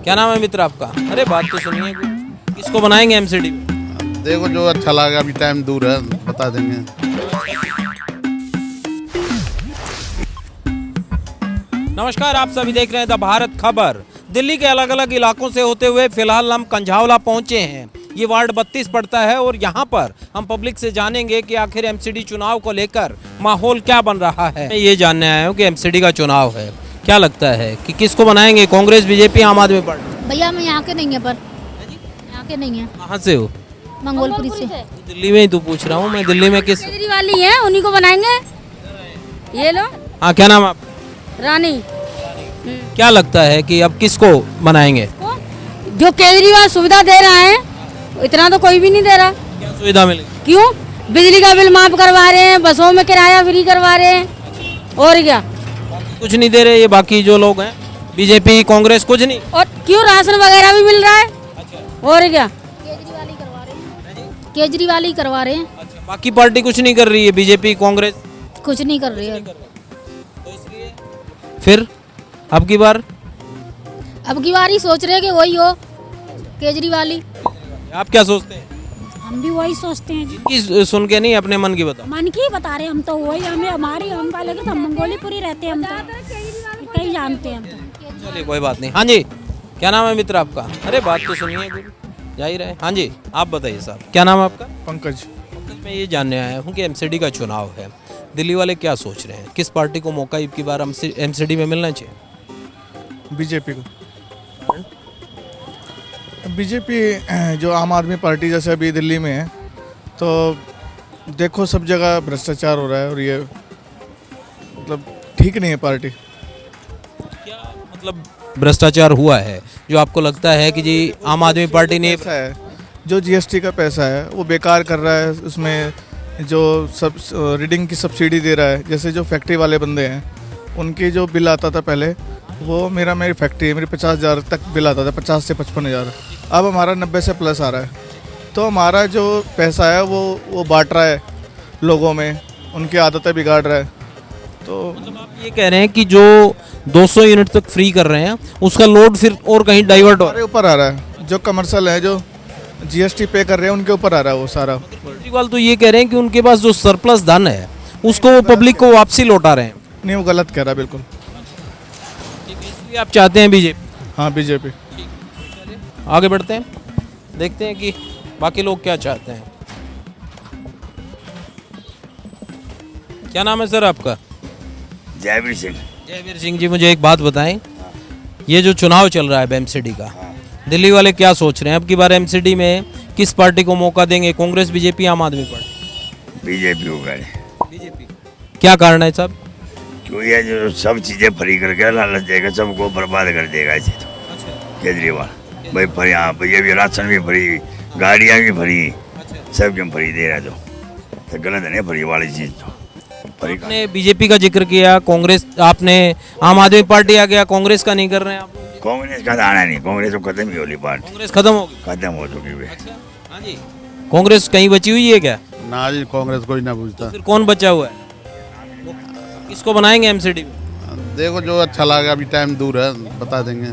क्या नाम है मित्र आपका? अरे बात तो सुनिए, किसको बनाएंगे एमसीडी? देखो जो अच्छा लगा, अभी टाइम दूर है, बता देंगे। नमस्कार, आप सभी देख रहे हैं द भारत खबर। दिल्ली के अलग अलग इलाकों से होते हुए फिलहाल हम कंझावला पहुंचे हैं। ये वार्ड 32 पड़ता है और यहाँ पर हम पब्लिक से जानेंगे कि आखिर एमसीडी चुनाव को लेकर माहौल क्या बन रहा है। मैं ये जानने आया हूँ कि एमसीडी का चुनाव है, क्या लगता है कि किसको बनाएंगे, कांग्रेस, बीजेपी, आम आदमी पार्टी? भैया मैं यहाँ के नहीं है, पर यहाँ के नहीं है। कहाँ से हो? मंगोलपुरी से। दिल्ली में ही तो पूछ रहा हूँ मैं, दिल्ली में किस? केजरीवाल ही है, उन्हीं को बनाएंगे। ये लो। हाँ, क्या नाम आप? रानी। क्या लगता है कि अब किसको बनाएंगे? जो केजरीवाल सुविधा दे रहा है इतना तो कोई भी नहीं दे रहा। क्या सुविधा मिलेगी? क्यों? बिजली का बिल माफ करवा रहे हैं, बसों में किराया फ्री करवा रहे हैं, और क्या? कुछ नहीं दे रहे ये बाकी जो लोग हैं, बीजेपी, कांग्रेस, कुछ नहीं। और क्यों? राशन वगैरह भी मिल रहा है, और क्या? केजरीवाल ही करवा रहे हैं। केजरीवाल ही करवा रहे हैं। अच्छा, बाकी पार्टी कुछ नहीं कर रही है, बीजेपी, कांग्रेस कुछ नहीं कर रही है। तो इसलिए फिर अब की बार ही सोच रहे हैं कि वही हो, केजरीवाल ही। आप क्या सोचते हैं? हम भी वही सोचते हैं जी। की सुन के नहीं, अपने मन की बताओ। मन की बता रहे हम तो, वही हमें हमारी हम वाले के तो मंगोलीपुरी रहते हैं, हम तो कहीं जानते हैं हम तो। चलिए कोई बात नहीं। हाँ जी, क्या नाम है मित्र आपका? अरे बात तो सुनिए, जा ही रहे। हाँ जी, आप बताइए साहब, क्या नाम है आपका? पंकज। मैं ये जानने आया हूँ कि एमसीडी का चुनाव है, दिल्ली वाले क्या सोच रहे हैं, किस पार्टी को मौका अब की बार एमसीडी में मिलना चाहिए? बीजेपी को। बीजेपी जो आम आदमी पार्टी जैसे अभी दिल्ली में है, तो देखो सब जगह भ्रष्टाचार हो रहा है और ये मतलब ठीक नहीं है पार्टी। क्या मतलब भ्रष्टाचार हुआ है जो आपको लगता है कि जी आम आदमी पार्टी ने? पैसा है जो जीएसटी का पैसा है वो बेकार कर रहा है, उसमें जो सब रीडिंग की सब्सिडी दे रहा है। जैसे जो फैक्ट्री वाले बंदे हैं उनकी जो बिल आता था पहले, वो मेरी फैक्ट्री है, मेरी 50,000 तक बिल आता था, 50 से 55,000। अब हमारा 90 से प्लस आ रहा है। तो हमारा जो पैसा है वो बांट रहा है लोगों में, उनकी आदतें बिगाड़ रहा है। तो मतलब आप ये कह रहे हैं कि जो 200 यूनिट तक फ्री कर रहे हैं उसका लोड फिर और कहीं डाइवर्ट हो रहा हमारे ऊपर आ रहा है। जो कमर्शियल है, जो जीएसटी पे कर रहे हैं, उनके ऊपर आ रहा है वो सारा। केजरीवाल तो ये कह रहे हैं कि उनके पास जो सरप्लस धन है उसको वो पब्लिक को वापसी लौटा रहे हैं। नहीं, वो गलत कह रहा है बिल्कुल। इसलिए आप चाहते हैं बीजेपी? हाँ, बीजेपी। आगे बढ़ते हैं, देखते हैं कि बाकी लोग क्या चाहते हैं। क्या नाम है सर आपका? जयवीर सिंह। जयवीर सिंह जी, मुझे एक बात बताएं, ये जो चुनाव चल रहा है एमसीडी का, दिल्ली वाले क्या सोच रहे हैं अब की बार एमसीडी में किस पार्टी को मौका देंगे, कांग्रेस, बीजेपी, आम आदमी पार्टी? बीजेपी को करे। बीजेपी। क्या कारण है साहब? क्यों? ये जो सब चीजें फ्री करके लालच देगा, सबको बर्बाद कर देगा ऐसे तो। केजरीवाल भाई फ्री, हाँ ये भी राशन भी फ्री, गाड़ियाँ भी फ्री, सब क्यों फ्री दे रहा है? तो गलत है ना फ्री वाली चीज तो। फ्री आपने बीजेपी का जिक्र किया, कांग्रेस, आपने आम आदमी पार्टी आ गया, कांग्रेस का नहीं कर रहे हैं आप? कांग्रेस का आना नहीं, कांग्रेस तो खत्म ही होली पार्टी, कांग्रेस खत्म हो गई? खत्म हो चुकी है। हाँ जी, कांग्रेस कहीं बची हुई है क्या? ना जी, कांग्रेस कोई ना पूछता। फिर कौन बचा हुआ है? किसको बनाएंगे एमसीडी में? देखो जो अच्छा लगा, अभी टाइम दूर है, बता देंगे।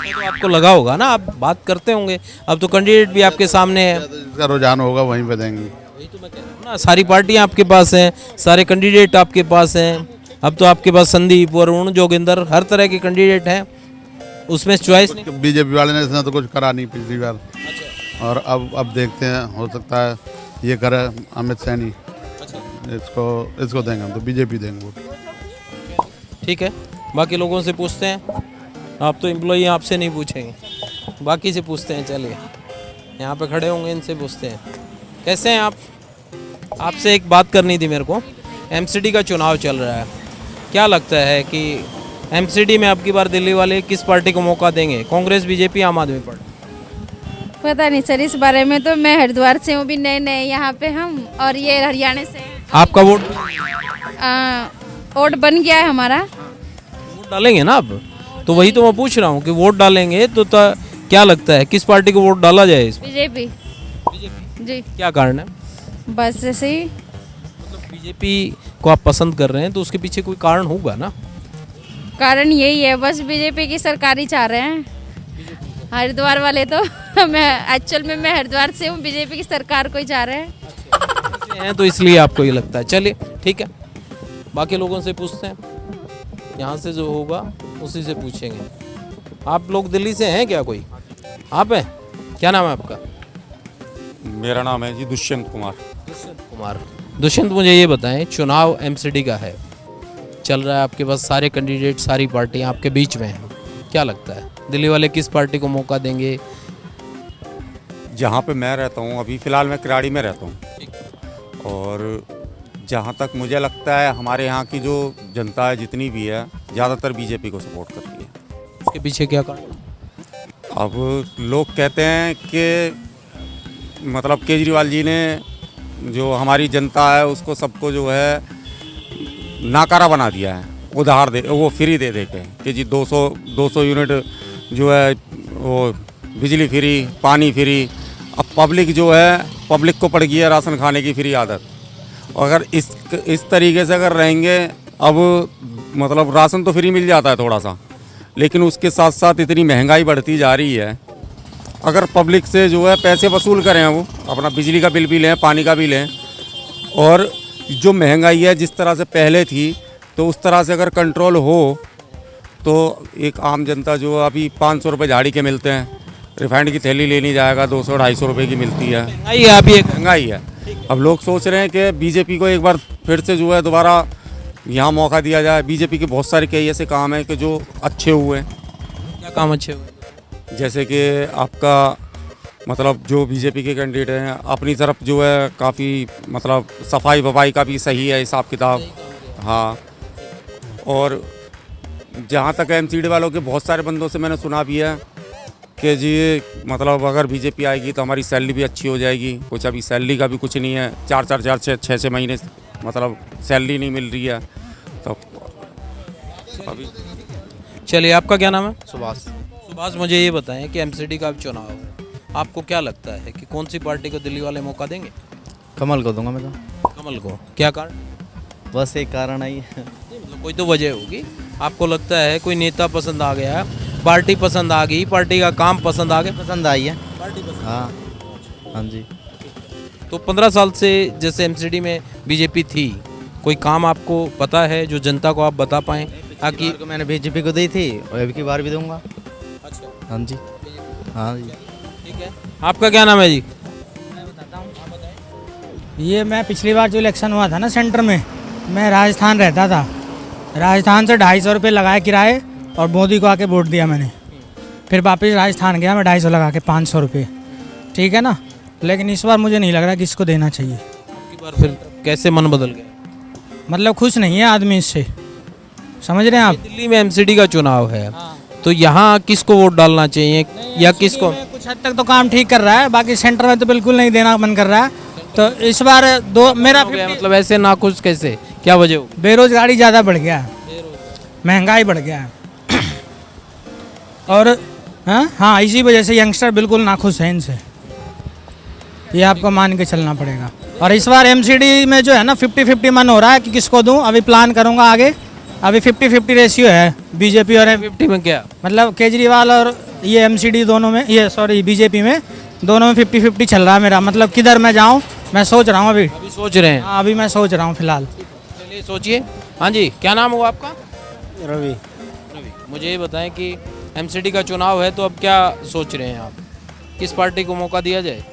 तो आपको लगा होगा ना, आप बात करते होंगे, अब तो कैंडिडेट भी आपके सामने है। जिसका रुझान होगा वहीं पे देंगे। वही तो मैं कह रहा हूँ ना, सारी पार्टियां आपके पास हैं, सारे कैंडिडेट आपके पास हैं। अब तो आपके पास संदीप, वरुण, जोगिंदर, हर तरह के कैंडिडेट हैं, उसमें चॉइस नहीं। बीजेपी वाले ने इसने तो कुछ करा नहीं पिछली बार, और अब देखते हैं, हो सकता है ये करे अमित सैनी, इसको देंगे हम, तो बीजेपी देंगे वोट। ठीक है, बाकी लोगों से पूछते हैं। आप तो एम्प्लॉई, आपसे नहीं पूछेंगे, बाकी से पूछते हैं। चलिए, यहाँ पे खड़े होंगे, इनसे पूछते हैं। कैसे हैं आप? आपसे एक बात करनी थी मेरे को। एमसीडी का चुनाव चल रहा है, क्या लगता है कि एमसीडी में अब की बार दिल्ली वाले किस पार्टी को मौका देंगे, कांग्रेस, बीजेपी, आम आदमी पार्टी? पता नहीं सर, इस बारे में तो मैं हरिद्वार से हूँ, भी नए नए यहाँ पे हम, और ये हरियाणा से हैं। आपका वोट? वोट बन गया है हमारा। वोट डालेंगे ना अब? तो वही तो मैं पूछ रहा हूँ कि वोट डालेंगे तो क्या लगता है किस पार्टी को वोट डाला जाए इसमें? बीजेपी। बीजेपी। जी। क्या कारण है? बस ऐसे ही। मतलब बीजेपी को आप पसंद कर रहे हैं तो उसके पीछे कोई कारण होगा ना? कारण यही है, बस बीजेपी की सरकार ही चाह रहे हैं। हरिद्वार वाले तो मैं एक्चुअल में मैं हरिद्वार से हूँ, बीजेपी की सरकार को ही जा रहे हैं। हैं तो इसलिए आपको ये लगता है। चलिए ठीक है, बाकी लोगों से पूछते हैं, यहाँ से जो होगा उसी से पूछेंगे। आप लोग दिल्ली से हैं क्या कोई? आप हैं? क्या नाम है आपका? मेरा नाम है जी दुष्यंत कुमार। दुष्यंत कुमार। दुष्यंत, मुझे ये बताएं, चुनाव एमसीडी का है, चल रहा है, आपके पास सारे कैंडिडेट, सारी पार्टियां आपके बीच में हैं, क्या लगता है दिल्ली वाले किस पार्टी को मौका देंगे? जहाँ पे मैं रहता हूँ, अभी फ़िलहाल मैं किराड़ी में रहता हूँ, और जहाँ तक मुझे लगता है हमारे यहाँ की जो जनता है जितनी भी है, ज़्यादातर बीजेपी को सपोर्ट करती है। उसके पीछे क्या कारण? अब लोग कहते हैं कि मतलब केजरीवाल जी ने जो हमारी जनता है उसको सबको जो है नाकारा बना दिया है, उधार दे, वो फ्री दे के कि जी 200 यूनिट जो है वो बिजली फ्री, पानी फ्री। अब पब्लिक जो है, पब्लिक को पड़ गई है राशन खाने की फ्री आदत। अगर इस तरीके से अगर रहेंगे, अब मतलब राशन तो फ्री मिल जाता है थोड़ा सा, लेकिन उसके साथ साथ इतनी महंगाई बढ़ती जा रही है। अगर पब्लिक से जो है पैसे वसूल करें, वो अपना बिजली का बिल भी लें, पानी का भी लें, और जो महंगाई है जिस तरह से पहले थी तो उस तरह से अगर कंट्रोल हो तो एक आम जनता जो अभी 500 रुपये झाड़ी के मिलते हैं, रिफाइंड की थैली लेनी जाएगा 200-250 रुपये की मिलती है। महंगाई है, अभी एक महंगाई है। अब लोग सोच रहे हैं कि बीजेपी को एक बार फिर से जो है दोबारा यहाँ मौका दिया जाए। बीजेपी के बहुत सारे कई ऐसे काम हैं कि जो अच्छे हुए हैं। क्या काम अच्छे हुए? जैसे कि आपका मतलब जो बीजेपी के कैंडिडेट हैं अपनी तरफ जो है काफ़ी मतलब सफाई वफाई का भी सही है हिसाब किताब। हाँ, और जहाँ तक एमसीडी वालों के बहुत सारे बंदों से मैंने सुना भी है कि जी मतलब अगर बीजेपी आएगी तो हमारी सैलरी भी अच्छी हो जाएगी। कुछ अभी सैलरी का भी कुछ नहीं है, 4-4 महीने मतलब सैलरी नहीं मिल रही है। तो अभी चलिए, आपका क्या नाम है? सुभाष। सुभाष, मुझे ये बताएं कि एमसीडी का चुनाव है, आपको क्या लगता है कि कौन सी पार्टी को दिल्ली वाले मौका देंगे? कमल को दूंगा मैं तो। कमल को? क्या कारण? बस एक कारण आई है। मतलब कोई तो वजह होगी। आपको लगता है कोई नेता पसंद आ गया, पार्टी पसंद आ गई, पार्टी का काम पसंद आ गया? पसंद आई है पार्टी पसंद। हाँ हाँ जी। तो 15 साल से जैसे एमसीडी में बीजेपी थी, कोई काम आपको पता है जो जनता को आप बता पाएँ? ताकि को मैंने बीजेपी को दी थी और अब की बार भी दूंगा। अच्छा, हाँ जी, हाँ जी। ठीक है। आपका क्या नाम है जी? ये मैं पिछली बार जो इलेक्शन हुआ था ना सेंटर में, मैं राजस्थान रहता था। राजस्थान से 250 रुपये लगाए किराए और मोदी को आके वोट दिया मैंने। फिर वापस राजस्थान गया मैं 250 लगा के 500 रुपये, ठीक है ना। लेकिन इस बार मुझे नहीं लग रहा कि इसको देना चाहिए। आपकी बार फिर कैसे मन बदल गया? मतलब खुश नहीं है आदमी इससे, समझ रहे हैं आप। दिल्ली में एमसीडी का चुनाव है, तो यहाँ किसको वोट डालना चाहिए या किसको? कुछ हद तक तो काम ठीक कर रहा है, बाकी सेंटर में तो बिल्कुल नहीं देना मन कर रहा है। तो इस बार दो मेरा मतलब ऐसे नाखुश कैसे, क्या वजह होगी? बेरोजगारी ज़्यादा बढ़ गया है, महंगाई बढ़ गया है और हाँ इसी वजह से यंगस्टर बिल्कुल नाखुश है इनसे, ये आपको मान के चलना पड़ेगा। और इस बार एमसीडी में जो है ना 50-50 मन हो रहा है कि किसको दूं, अभी प्लान करूंगा आगे। अभी 50-50 रेशियो है बीजेपी और 50 में क्या मतलब केजरीवाल और ये एमसीडी दोनों में, ये सॉरी बीजेपी में, दोनों में 50-50 चल रहा है मेरा। मतलब किधर मैं जाऊँ मैं सोच रहा हूँ अभी सोच रहे हैं? हाँ अभी मैं सोच रहा हूँ फिलहाल। चलिए सोचिए। हाँ जी, क्या नाम हुआ आपका? रवि। रवि, मुझे ये बताएं कि एमसीडी का चुनाव है तो अब क्या सोच रहे हैं आप, किस पार्टी को मौका दिया जाए?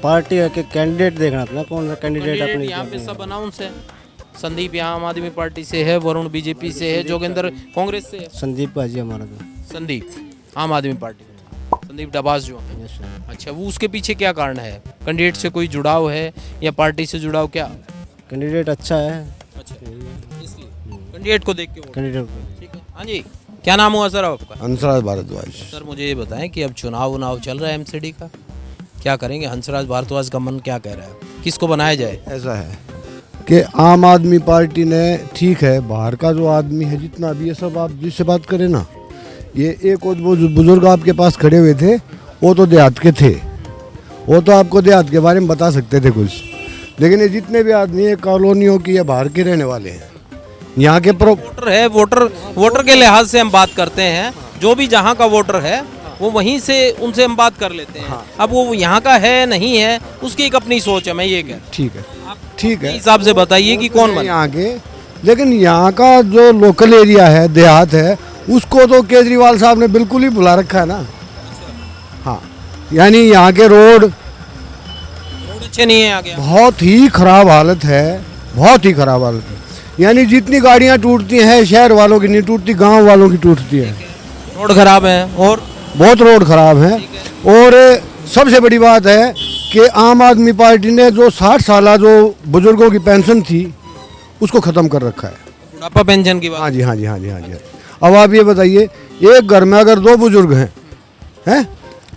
पार्टी के कैंडिडेट देखना था, कौन सा कैंडिडेट अपनी। यहाँ पे सब अनाउंस है। संदीप यहाँ आम आदमी पार्टी से है, वरुण बीजेपी से है, जोगेंद्र कांग्रेस से है। संदीप बाजी हमारा तो। संदीप आम आदमी पार्टी, संदीप डबास जो है। अच्छा, वो उसके पीछे क्या कारण है? कैंडिडेट से कोई जुड़ाव है या पार्टी से जुड़ाव? क्या कैंडिडेट अच्छा है। अच्छा, इसलिए कैंडिडेट को देख के वोट। कैंडिडेट ठीक है। हाँ जी, क्या नाम हुआ सर आपका? हंसराज भारद्वाज। सर मुझे ये बताएं कि अब चुनाव चल रहा है एमसीडी का, क्या करेंगे? हंसराज भारद्वाज का मन क्या कह रहा है, किसको बनाया जाए? ऐसा है कि आम आदमी पार्टी ने, ठीक है बाहर का जो आदमी है जितना भी, ये सब आप जिससे बात करें ना, ये एक और वो बुजुर्ग आपके पास खड़े हुए थे, वो तो देहात के थे, वो तो आपको देहात के बारे में बता सकते थे कुछ। लेकिन ये जितने भी आदमी है कॉलोनियों की या बाहर के रहने वाले हैं, यहाँ के वोटर है, वोटर के लिहाज से हम बात करते हैं। जो भी जहाँ का वोटर है वो वहीं से उनसे हम बात कर लेते हैं। अब वो यहाँ का है नहीं है उसकी एक अपनी सोच है, मैं ये कह रहा हूँ। ठीक है, ठीक है, हिसाब से बताइए कि कौन बने यहाँ के। लेकिन यहाँ का जो लोकल एरिया है, देहात है, उसको तो केजरीवाल साहब ने बिल्कुल ही भुला रखा है ना। हाँ, यानी यहाँ के रोड अच्छे नहीं है आगे, बहुत ही खराब हालत है, बहुत ही खराब हालत है। यानी जितनी गाड़ियाँ टूटती हैं शहर वालों की नहीं टूटती, गांव वालों की टूटती है। रोड खराब है और बहुत रोड खराब है। और सबसे बड़ी बात है कि आम आदमी पार्टी ने जो 60 साल जो बुजुर्गों की पेंशन थी उसको ख़त्म कर रखा है। बुढ़ापा पेंशन की बात। हाँ जी, हाँ जी, हाँ जी, हाँ जी। अब आप ये बताइए, एक घर में अगर 2 बुजुर्ग हैं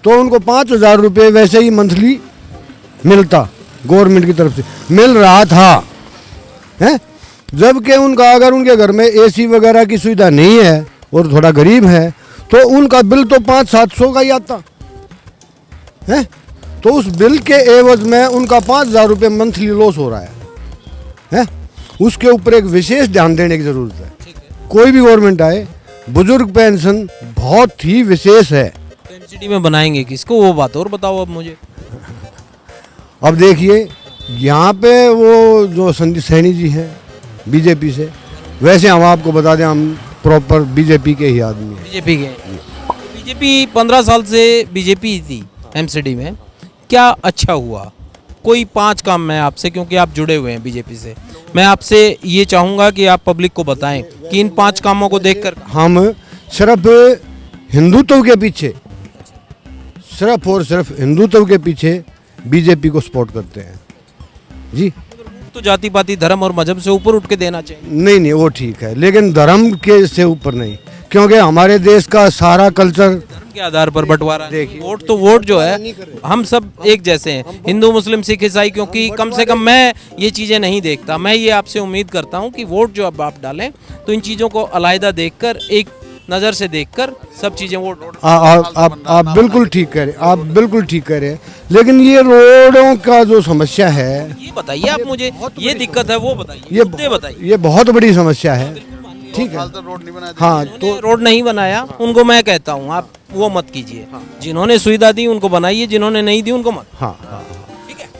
तो उनको 5,000 रुपये वैसे ही मंथली मिलता, गवर्नमेंट की तरफ से मिल रहा था, हैं? जबकि उनका अगर उनके घर में एसी वगैरह की सुविधा नहीं है और थोड़ा गरीब है तो उनका बिल तो 500-700 का ही आता है। तो उस बिल के एवज में उनका 5,000 रुपये मंथली लॉस हो रहा है। उसके ऊपर एक विशेष ध्यान देने की ज़रूरत है। कोई भी गवर्नमेंट आए, बुजुर्ग पेंशन बहुत ही विशेष है। तो एमसीडी में बनाएंगे किसको, वो बात और बताओ अब मुझे। अब देखिए, यहाँ पे वो जो संदीप सैनी जी हैं बीजेपी से, वैसे हम आपको बता दें हम प्रॉपर बीजेपी के ही आदमी हैं। बीजेपी के, बीजेपी 15 साल से बीजेपी थी एमसीडी में, क्या अच्छा हुआ? कोई 5 काम मैं आपसे, क्योंकि आप जुड़े हुए हैं बीजेपी से, मैं आपसे ये चाहूँगा कि आप पब्लिक को बताएं कि इन 5 कामों को देखकर हम सिर्फ हिंदुत्व के पीछे, सिर्फ और सिर्फ हिंदुत्व के पीछे बीजेपी को सपोर्ट करते हैं जी। तो जाति पाति धर्म और मजहब से ऊपर उठ के देना चाहिए। नहीं, वो ठीक है, लेकिन धर्म के से ऊपर नहीं, क्योंकि हमारे देश का सारा कल्चर धर्म के आधार पर बंटवारा। वोट तो वोट जो है, हम सब एक जैसे हैं, हिंदू मुस्लिम सिख ईसाई, क्योंकि कम से कम मैं ये चीज़ें नहीं देखता। मैं ये आपसे उम्मीद करता हूँ कि वोट जो अब आप डालें तो इन चीज़ों को अलहदा देखकर, एक नज़र से देखकर सब चीज़ें वोट। आप बिल्कुल ठीक कह रहे, आप बिल्कुल ठीक कह रहे हैं। लेकिन ये रोडों का जो समस्या है, ये बताइए आप मुझे, ये दिक्कत है वो बताइए, ये बताइए। ये बहुत बड़ी समस्या है। ठीक है, हाँ, तो रोड नहीं बनाया उनको मैं कहता हूँ आप वो मत कीजिए। जिन्होंने सुविधा दी उनको बनाइए, जिन्होंने नहीं दी उनको मत। हाँ,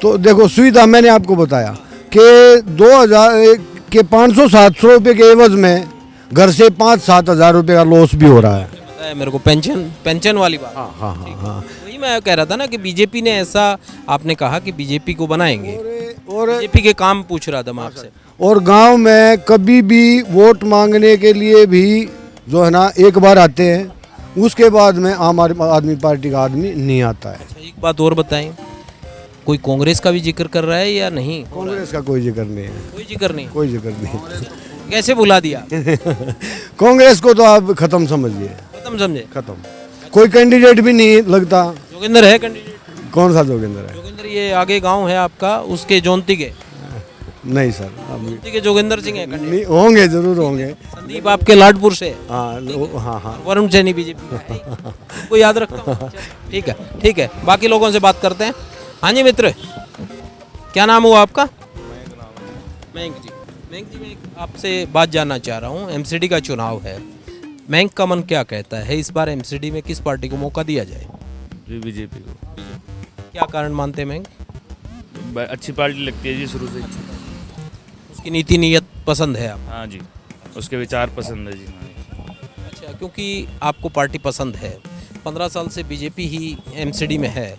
तो देखो सुविधा मैंने आपको बताया कि 2000 के 500-700 रुपये के एवज में घर से 5-7 हज़ार रुपये का लॉस भी हो रहा है। मेरे को पेंशन वाली बात। हाँ, वही मैं कह रहा था ना कि बीजेपी ने ऐसा, आपने कहा कि बीजेपी को बनाएंगे और बीजेपी के काम पूछ रहा था मैं आपसे। और गांव में कभी भी वोट मांगने के लिए भी जो है ना एक बार आते हैं, उसके बाद में आम आदमी पार्टी का आदमी नहीं आता है। एक बात और बताएं, कोई कांग्रेस का भी जिक्र कर रहा है या नहीं? कांग्रेस का कोई जिक्र नहीं है। कोई जिक्र नहीं, कोई जिक्र नहीं। कैसे बुला दिया? कांग्रेस को तो आप खत्म समझिए, खत्म समझे, खत्म। कोई कैंडिडेट भी नहीं लगता। जोगिंदर है कैंडिडेट? कौन सा जोगिंदर है? जोगिंदर ये आगे गांव है आपका, उसके जोंती के। नहीं सर, जोंती के जोगिंदर सिंह है कैंडिडेट? नहीं होंगे, जरूर होंगे। संदीप आपके लाडपुर से? हाँ। वरुण सैनी बीजेपी को याद रखता हूँ। ठीक है, बाकी लोगों से बात करते हैं। हाँ जी मित्र, क्या नाम हुआ आपका? मयंक जी, मैं आपसे बात जानना चाह रहा हूँ। एमसीडी का चुनाव है, मयंक का मन क्या कहता है इस बार एमसीडी में किस पार्टी को मौका दिया जाए? बीजेपी को। क्या कारण मानते हैं मयंक? अच्छी पार्टी लगती है जी शुरू से। उसकी नीति नीयत पसंद है आप? हाँ जी, उसके विचार पसंद है जी। अच्छा, क्योंकि आपको पार्टी पसंद है, 15 साल से बीजेपी ही एमसीडी में है,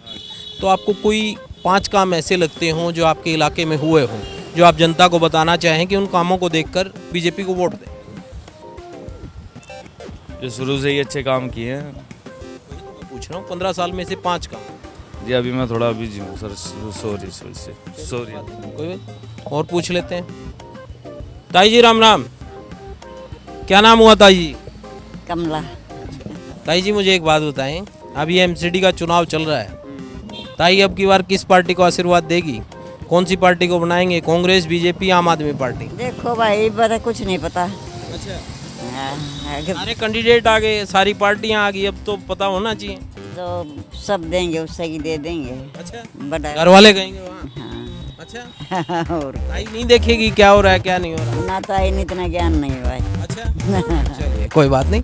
तो आपको कोई 5 काम ऐसे लगते हों जो आपके इलाके में हुए हों, जो आप जनता को बताना चाहें कि उन कामों को देखकर बीजेपी को वोट दें? जो शुरू से ही अच्छे काम किए हैं। पूछ रहा हूँ, 15 साल में से 5 काम। जी अभी मैं थोड़ा बिजी हूँ सर, सॉरी। कोई और पूछ लेते हैं। ताई जी राम राम, क्या नाम हुआ ताई जी? कमला। ताई जी मुझे एक बात बताएं, अभी एमसीडी का चुनाव चल रहा है, ताई अब की बार किस पार्टी को आशीर्वाद देगी? कौन सी पार्टी को बनाएंगे, कांग्रेस, बीजेपी, आम आदमी पार्टी? देखो भाई, बता कुछ नहीं पता। अच्छा, सारे कैंडिडेट आ गए, सारी पार्टियां आ गई, अब तो पता होना चाहिए। तो सब देंगे, उससे ही दे देंगे। अच्छा, बड़ा घर वाले कहेंगे वहाँ? हाँ। अच्छा और ताई नहीं देखेगी क्या हो रहा है क्या नहीं हो रहा? ना ताई इतना ज्ञान नहीं भाई। अच्छा चलिए कोई बात नहीं।